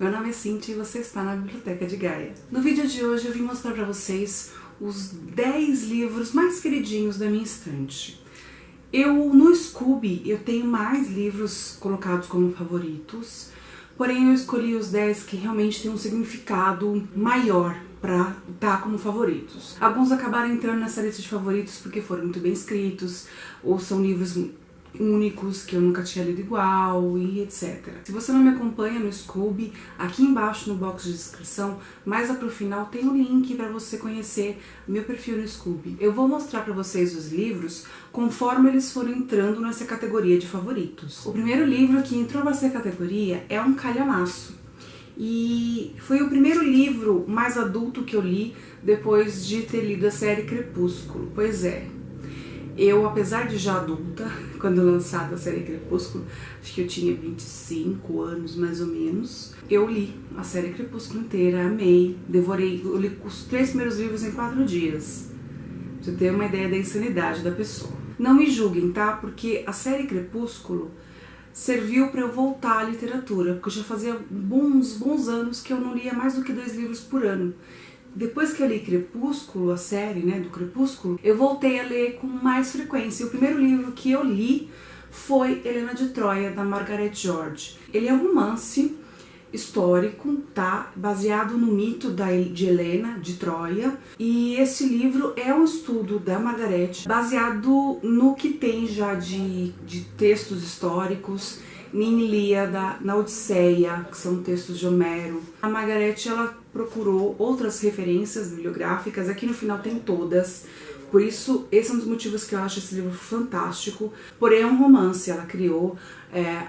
Meu nome é Cintia e você está na Biblioteca de Gaia. No vídeo de hoje eu vim mostrar para vocês os 10 livros mais queridinhos da minha estante. No Scooby eu tenho mais livros colocados como favoritos, porém eu escolhi os 10 que realmente têm um significado maior para estar como favoritos. Alguns acabaram entrando nessa lista de favoritos porque foram muito bem escritos, ou são livros únicos que eu nunca tinha lido igual e etc. Se você não me acompanha no Scooby, aqui embaixo no box de descrição, mais lá pro final tem um link para você conhecer meu perfil no Scooby. Eu vou mostrar para vocês os livros conforme eles foram entrando nessa categoria de favoritos. O primeiro livro que entrou nessa categoria é um calhamaço. E foi o primeiro livro mais adulto que eu li depois de ter lido a série Crepúsculo. Pois é, eu, apesar de já adulta, quando lançada a série Crepúsculo, acho que eu tinha 25 anos mais ou menos, eu li a série Crepúsculo inteira, amei, devorei, eu li os 3 primeiros livros em 4 dias. Pra você ter uma ideia da insanidade da pessoa. Não me julguem, tá? Porque a série Crepúsculo serviu para eu voltar à literatura, porque eu já fazia bons anos que eu não lia mais do que 2 livros por ano. Depois que eu li Crepúsculo, a série, né, do Crepúsculo, eu voltei a ler com mais frequência. E o primeiro livro que eu li foi Helena de Troia, da Margaret George. Ele é um romance histórico, tá? Baseado no mito de Helena de Troia. E esse livro é um estudo da Margaret, baseado no que tem já de textos históricos, em Ilíada, na Odisseia, que são textos de Homero. A Margaret, ela procurou outras referências bibliográficas, aqui no final tem todas, por isso esse é um dos motivos que eu acho esse livro fantástico. Porém é um romance, ela criou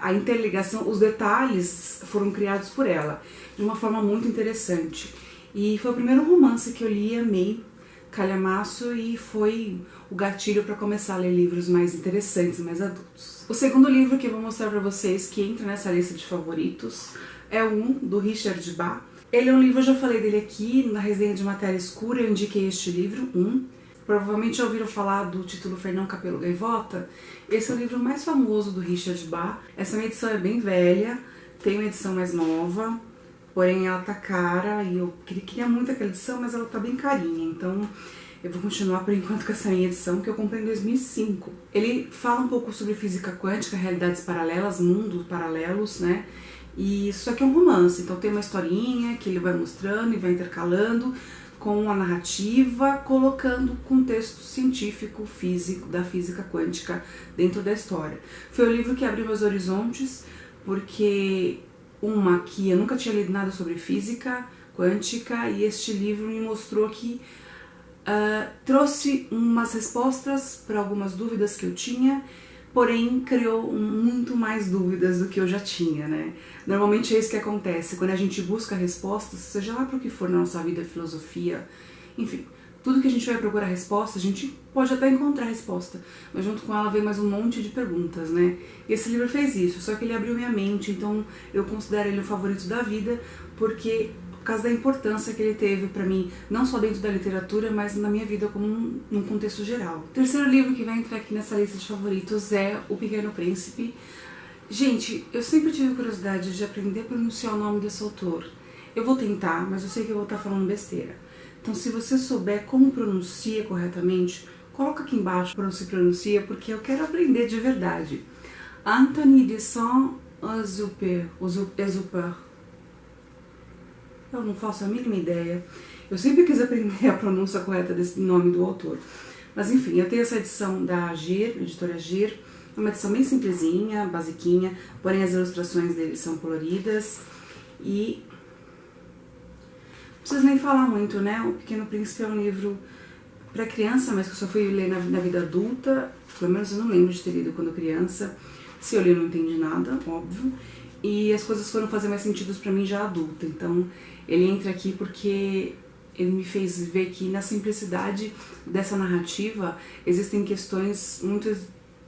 a interligação, os detalhes foram criados por ela, de uma forma muito interessante. E foi o primeiro romance que eu li e amei, calhamaço, e foi o gatilho para começar a ler livros mais interessantes, mais adultos. O segundo livro que eu vou mostrar para vocês, que entra nessa lista de favoritos, é do Richard Bach. Ele é um livro, eu já falei dele aqui, na resenha de Matéria Escura, eu indiquei este livro, Provavelmente já ouviram falar do título Fernão Capelo Gaivota. Esse é o livro mais famoso do Richard Bach. Essa minha edição é bem velha, tem uma edição mais nova, porém ela tá cara, e eu queria muito aquela edição, mas ela tá bem carinha, então eu vou continuar por enquanto com essa minha edição, que eu comprei em 2005. Ele fala um pouco sobre física quântica, realidades paralelas, mundos paralelos, né? E isso aqui é um romance, então tem uma historinha que ele vai mostrando e vai intercalando com a narrativa, colocando contexto científico, físico, da física quântica dentro da história. Foi o livro que abriu meus horizontes, porque que eu nunca tinha lido nada sobre física quântica, e este livro me mostrou que trouxe umas respostas para algumas dúvidas que eu tinha, porém criou muito mais dúvidas do que eu já tinha, né? Normalmente é isso que acontece, quando a gente busca respostas, seja lá para o que for na nossa vida, filosofia, enfim, tudo que a gente vai procurar resposta, a gente pode até encontrar resposta, mas junto com ela vem mais um monte de perguntas, né? E esse livro fez isso, só que ele abriu minha mente, então eu considero ele o favorito da vida, por causa da importância que ele teve pra mim, não só dentro da literatura, mas na minha vida como num contexto geral. O terceiro livro que vai entrar aqui nessa lista de favoritos é O Pequeno Príncipe. Gente, eu sempre tive curiosidade de aprender a pronunciar o nome desse autor. Eu vou tentar, mas eu sei que eu vou estar falando besteira. Então, se você souber como pronuncia corretamente, coloca aqui embaixo como se pronuncia, porque eu quero aprender de verdade. Anthony de Saint-Exupéry. Eu não faço a mínima ideia. Eu sempre quis aprender a pronúncia correta desse nome do autor. Mas enfim, eu tenho essa edição da Agir, editora Agir. É uma edição bem simplesinha, basiquinha, porém as ilustrações dele são coloridas. E não preciso nem falar muito, né? O Pequeno Príncipe é um livro para criança, mas que eu só fui ler na vida adulta. Pelo menos eu não lembro de ter lido quando criança. Se eu li, eu não entendi nada, óbvio. E as coisas foram fazer mais sentido para mim já adulta. Então ele entra aqui porque ele me fez ver que na simplicidade dessa narrativa existem questões muito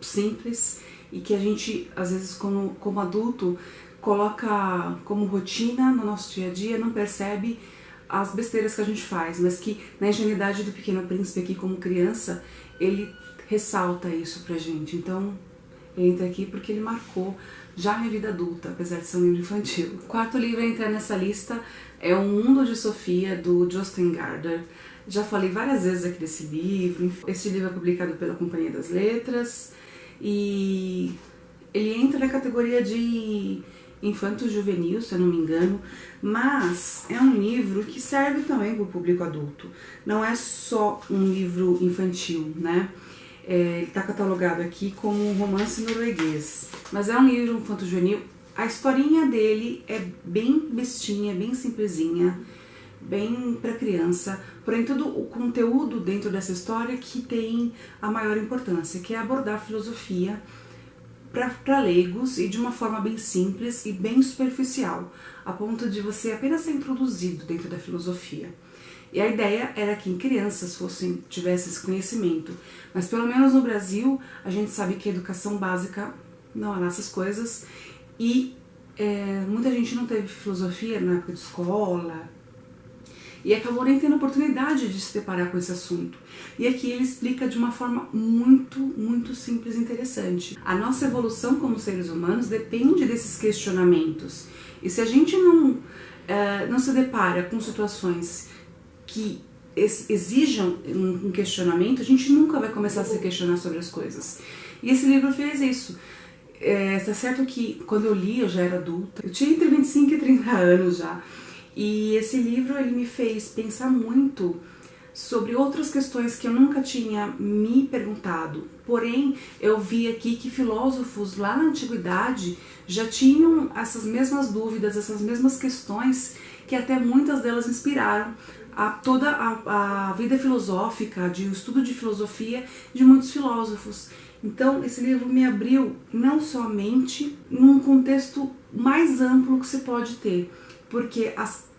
simples e que a gente, às vezes, como adulto, coloca como rotina no nosso dia a dia, não percebe as besteiras que a gente faz, mas que na ingenuidade do Pequeno Príncipe aqui como criança, ele ressalta isso pra gente. Então entra aqui porque ele marcou já minha vida adulta, apesar de ser um livro infantil. O quarto livro a entrar nessa lista é O Mundo de Sofia, do Jostein Gaarder. Já falei várias vezes aqui desse livro. Esse livro é publicado pela Companhia das Letras e ele entra na categoria de infanto-juvenil, se eu não me engano, mas é um livro que serve também para o público adulto. Não é só um livro infantil, né? Ele está catalogado aqui como um romance norueguês, mas é um livro infanto-juvenil. A historinha dele é bem bestinha, bem simplesinha, bem para criança, porém todo o conteúdo dentro dessa história que tem a maior importância, que é abordar filosofia para leigos e de uma forma bem simples e bem superficial, a ponto de você apenas ser introduzido dentro da filosofia. E a ideia era que crianças tivessem esse conhecimento, mas pelo menos no Brasil a gente sabe que a educação básica não é lá essas coisas e muita gente não teve filosofia na época de escola e acabou nem tendo oportunidade de se deparar com esse assunto. E aqui ele explica de uma forma muito simples e interessante. A nossa evolução como seres humanos depende desses questionamentos. E se a gente não se depara com situações que exijam um questionamento, a gente nunca vai começar a se questionar sobre as coisas. E esse livro fez isso. Tá certo que quando eu li, eu já era adulta, eu tinha entre 25 e 30 anos já. E esse livro ele me fez pensar muito sobre outras questões que eu nunca tinha me perguntado. Porém, eu vi aqui que filósofos lá na antiguidade já tinham essas mesmas dúvidas, essas mesmas questões, que até muitas delas inspiraram toda a vida filosófica, de estudo de filosofia de muitos filósofos. Então, esse livro me abriu não somente num contexto mais amplo que você pode ter, porque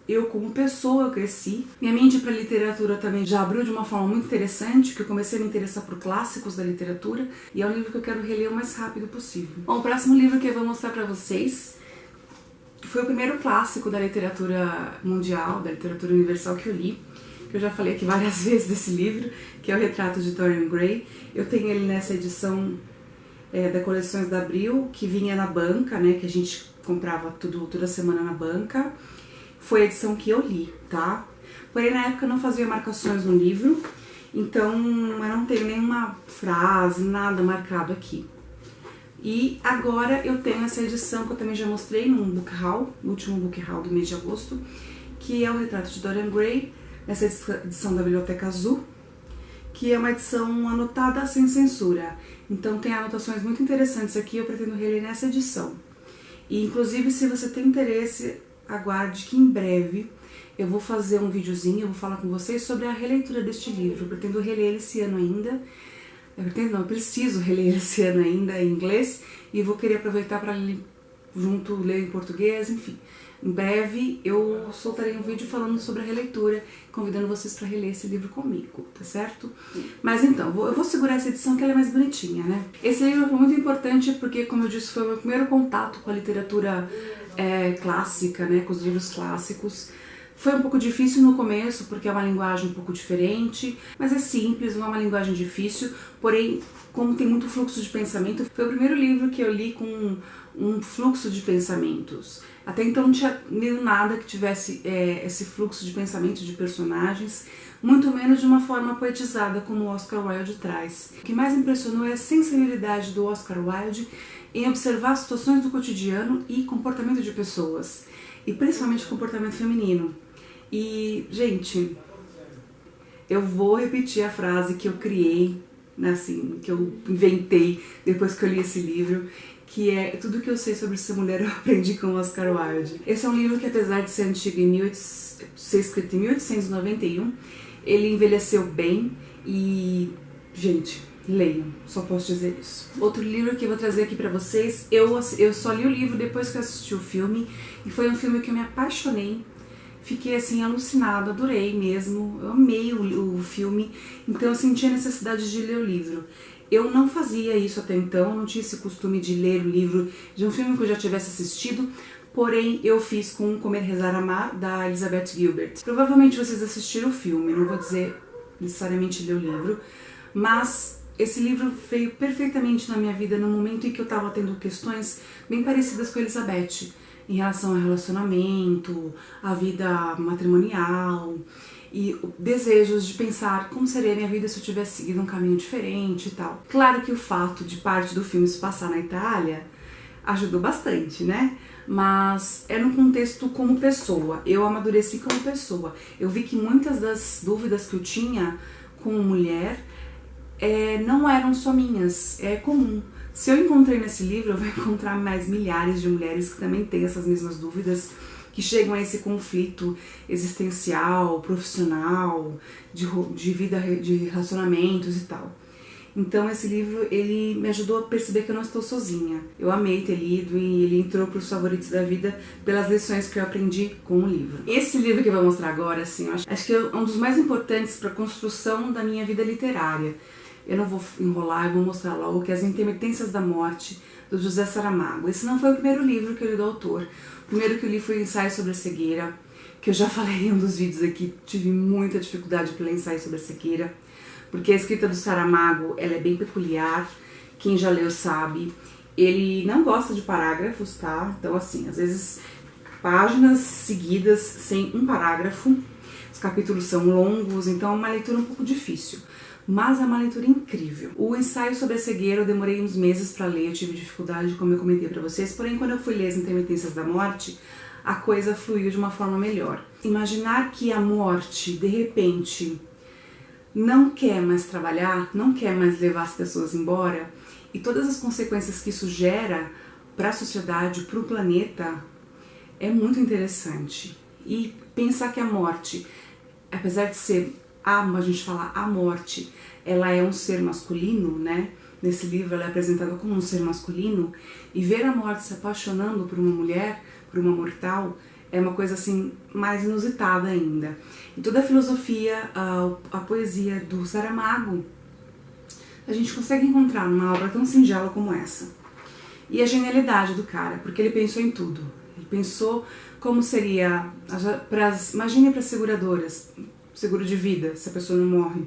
eu como pessoa eu cresci, minha mente para literatura também já abriu de uma forma muito interessante, que eu comecei a me interessar por clássicos da literatura, e é um livro que eu quero reler o mais rápido possível. Bom, o próximo livro que eu vou mostrar para vocês foi o primeiro clássico da literatura mundial, da literatura universal que eu li, que eu já falei aqui várias vezes desse livro, que é o Retrato de Dorian Gray. Eu tenho ele nessa edição da Coleções da Abril, que vinha na banca, né, que a gente comprava toda semana na banca. Foi a edição que eu li, tá? Porém, na época eu não fazia marcações no livro, então eu não tenho nenhuma frase, nada marcado aqui. E agora eu tenho essa edição que eu também já mostrei num book haul, no último book haul do mês de agosto, que é o Retrato de Dorian Gray, essa edição da Biblioteca Azul, que é uma edição anotada sem censura. Então tem anotações muito interessantes aqui, eu pretendo reler nessa edição. E inclusive, se você tem interesse, aguarde que em breve eu vou fazer um videozinho, eu vou falar com vocês sobre a releitura deste livro. Eu pretendo reler ele esse ano ainda. Eu preciso reler ele esse ano ainda em inglês e vou querer aproveitar para ler em português, enfim. Em breve eu soltarei um vídeo falando sobre a releitura, convidando vocês para reler esse livro comigo, tá certo? Mas então, eu vou segurar essa edição que ela é mais bonitinha, né? Esse livro foi muito importante porque, como eu disse, foi o meu primeiro contato com a literatura clássica, né? Com os livros clássicos. Foi um pouco difícil no começo, porque é uma linguagem um pouco diferente, mas é simples, não é uma linguagem difícil, porém, como tem muito fluxo de pensamento, foi o primeiro livro que eu li com um fluxo de pensamentos. Até então não tinha lido nada que tivesse esse fluxo de pensamento de personagens, muito menos de uma forma poetizada como o Oscar Wilde traz. O que mais impressionou é a sensibilidade do Oscar Wilde em observar situações do cotidiano e comportamento de pessoas, e principalmente comportamento feminino. E, gente, eu vou repetir a frase que eu criei, assim, que eu inventei depois que eu li esse livro, que é: tudo que eu sei sobre ser mulher eu aprendi com Oscar Wilde. Esse é um livro que, apesar de ser antigo, ser escrito em 1891, ele envelheceu bem e, gente, leiam, só posso dizer isso. Outro livro que eu vou trazer aqui pra vocês, eu só li o livro depois que eu assisti o filme, e foi um filme que eu me apaixonei, fiquei assim alucinada, adorei mesmo, eu amei o filme, então eu senti a necessidade de ler o livro. Eu não fazia isso até então, não tinha esse costume de ler o livro de um filme que eu já tivesse assistido, porém eu fiz com Comer, Rezar, Amar, da Elizabeth Gilbert. Provavelmente vocês assistiram o filme, não vou dizer necessariamente ler o livro, mas esse livro veio perfeitamente na minha vida no momento em que eu estava tendo questões bem parecidas com a Elizabeth, em relação ao relacionamento, à vida matrimonial e desejos de pensar como seria a minha vida se eu tivesse seguido um caminho diferente e tal. Claro que o fato de parte do filme se passar na Itália ajudou bastante, né? Mas é no contexto como pessoa, eu amadureci como pessoa. Eu vi que muitas das dúvidas que eu tinha como mulher não eram só minhas, é comum. Se eu encontrei nesse livro, eu vou encontrar mais milhares de mulheres que também têm essas mesmas dúvidas, que chegam a esse conflito existencial, profissional, de vida, de relacionamentos e tal. Então esse livro, ele me ajudou a perceber que eu não estou sozinha. Eu amei ter lido e ele entrou para os favoritos da vida pelas lições que eu aprendi com o livro. Esse livro que eu vou mostrar agora, assim, eu acho que é um dos mais importantes para a construção da minha vida literária. Eu não vou enrolar, eu vou mostrar logo que é As Intermitências da Morte, do José Saramago. Esse não foi o primeiro livro que eu li do autor. O primeiro que eu li foi o Ensaio sobre a Cegueira, que eu já falei em um dos vídeos aqui, tive muita dificuldade para ler Ensaio sobre a Cegueira, porque a escrita do Saramago, ela é bem peculiar, quem já leu sabe. Ele não gosta de parágrafos, tá? Então assim, às vezes páginas seguidas sem um parágrafo, os capítulos são longos, então é uma leitura um pouco difícil. Mas é uma leitura incrível. O Ensaio sobre a Cegueira eu demorei uns meses para ler, eu tive dificuldade, como eu comentei para vocês, porém quando eu fui ler As Intermitências da Morte, a coisa fluiu de uma forma melhor. Imaginar que a morte, de repente, não quer mais trabalhar, não quer mais levar as pessoas embora, e todas as consequências que isso gera para a sociedade, para o planeta, é muito interessante. E pensar que a morte, apesar de ser a gente fala a morte, ela é um ser masculino, né? Nesse livro ela é apresentada como um ser masculino, e ver a morte se apaixonando por uma mulher, por uma mortal, é uma coisa assim mais inusitada ainda. E toda a filosofia, a poesia do Saramago, a gente consegue encontrar numa obra tão singela como essa. E a genialidade do cara, porque ele pensou em tudo. Ele pensou como seria, imagine para as seguradoras, seguro de vida, se a pessoa não morre.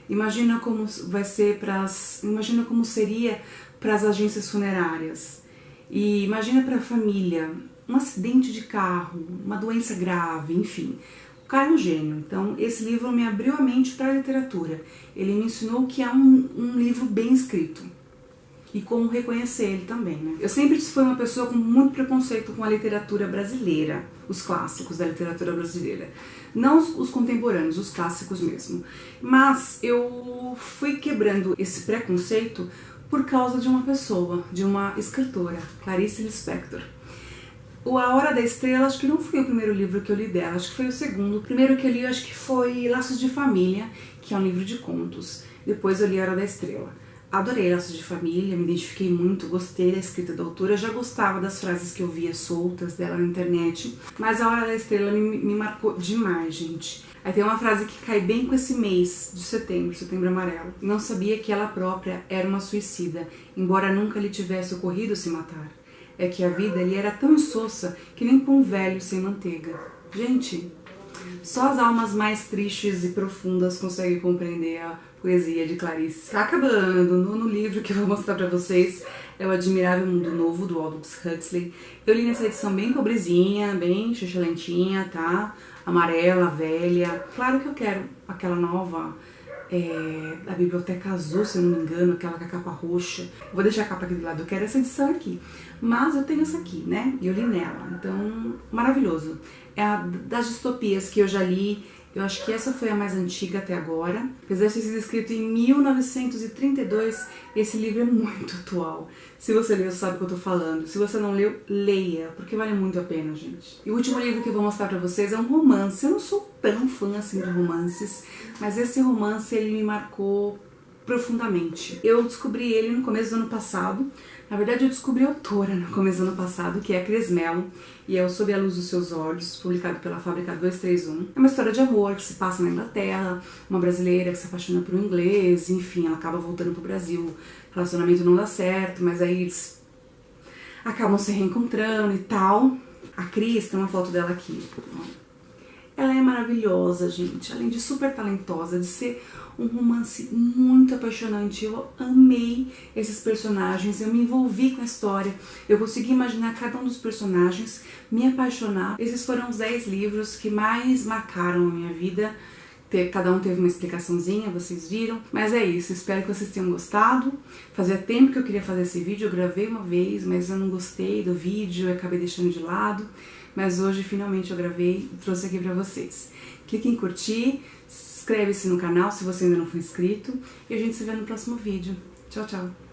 Imagina como vai ser imagina como seria para as agências funerárias. E imagina para a família, um acidente de carro, uma doença grave, enfim. O cara é um gênio. Então esse livro me abriu a mente para a literatura. Ele me ensinou que é um livro bem escrito. E como reconhecer ele também, né? Eu sempre fui uma pessoa com muito preconceito com a literatura brasileira, os clássicos da literatura brasileira. Não os contemporâneos, os clássicos mesmo. Mas eu fui quebrando esse preconceito por causa de uma pessoa, de uma escritora, Clarice Lispector. A Hora da Estrela, acho que não foi o primeiro livro que eu li dela, acho que foi o segundo. O primeiro que eu li, acho que foi Laços de Família, que é um livro de contos. Depois eu li A Hora da Estrela. Adorei Laços de Família, me identifiquei muito, gostei da escrita da autora, já gostava das frases que eu via soltas dela na internet, mas A Hora da Estrela me marcou demais, gente. Aí tem uma frase que cai bem com esse mês de setembro, Setembro Amarelo. Não sabia que ela própria era uma suicida, embora nunca lhe tivesse ocorrido se matar. É que a vida lhe era tão insossa que nem pão velho sem manteiga. Gente, só as almas mais tristes e profundas conseguem compreender a poesia de Clarice. Tá acabando. O nono livro que eu vou mostrar pra vocês é O Admirável Mundo Novo, do Aldous Huxley. Eu li nessa edição bem pobrezinha, bem xuxulentinha, tá? Amarela, velha. Claro que eu quero aquela nova da Biblioteca Azul, se eu não me engano, aquela com a capa roxa. Vou deixar a capa aqui do lado, eu quero essa edição aqui. Mas eu tenho essa aqui, né? E eu li nela, então, maravilhoso. É das distopias que eu já li, eu acho que essa foi a mais antiga até agora. Apesar de ter sido escrito em 1932, esse livro é muito atual. Se você leu, sabe o que eu tô falando. Se você não leu, leia, porque vale muito a pena, gente. E o último livro que eu vou mostrar pra vocês é um romance. Eu não sou tão fã assim de romances, mas esse romance, ele me marcou profundamente. Eu descobri ele no começo do ano passado. Na verdade, eu descobri a autora no começo do ano passado, que é a Cris Mello, e é o Sob a Luz dos Seus Olhos, publicado pela Fábrica 231. É uma história de amor que se passa na Inglaterra, uma brasileira que se apaixona por um inglês, enfim, ela acaba voltando pro Brasil, o relacionamento não dá certo, mas aí eles acabam se reencontrando e tal. A Cris, tem uma foto dela aqui. Ela é maravilhosa, gente, além de super talentosa, de ser um romance muito apaixonante. Eu amei esses personagens, eu me envolvi com a história, eu consegui imaginar cada um dos personagens, me apaixonar. Esses foram os 10 livros que mais marcaram a minha vida. Cada um teve uma explicaçãozinha, vocês viram. Mas é isso, espero que vocês tenham gostado. Fazia tempo que eu queria fazer esse vídeo, eu gravei uma vez, mas eu não gostei do vídeo, eu acabei deixando de lado. Mas hoje, finalmente, eu gravei e trouxe aqui pra vocês. Clique em curtir, inscreve-se no canal se você ainda não for inscrito. E a gente se vê no próximo vídeo. Tchau, tchau!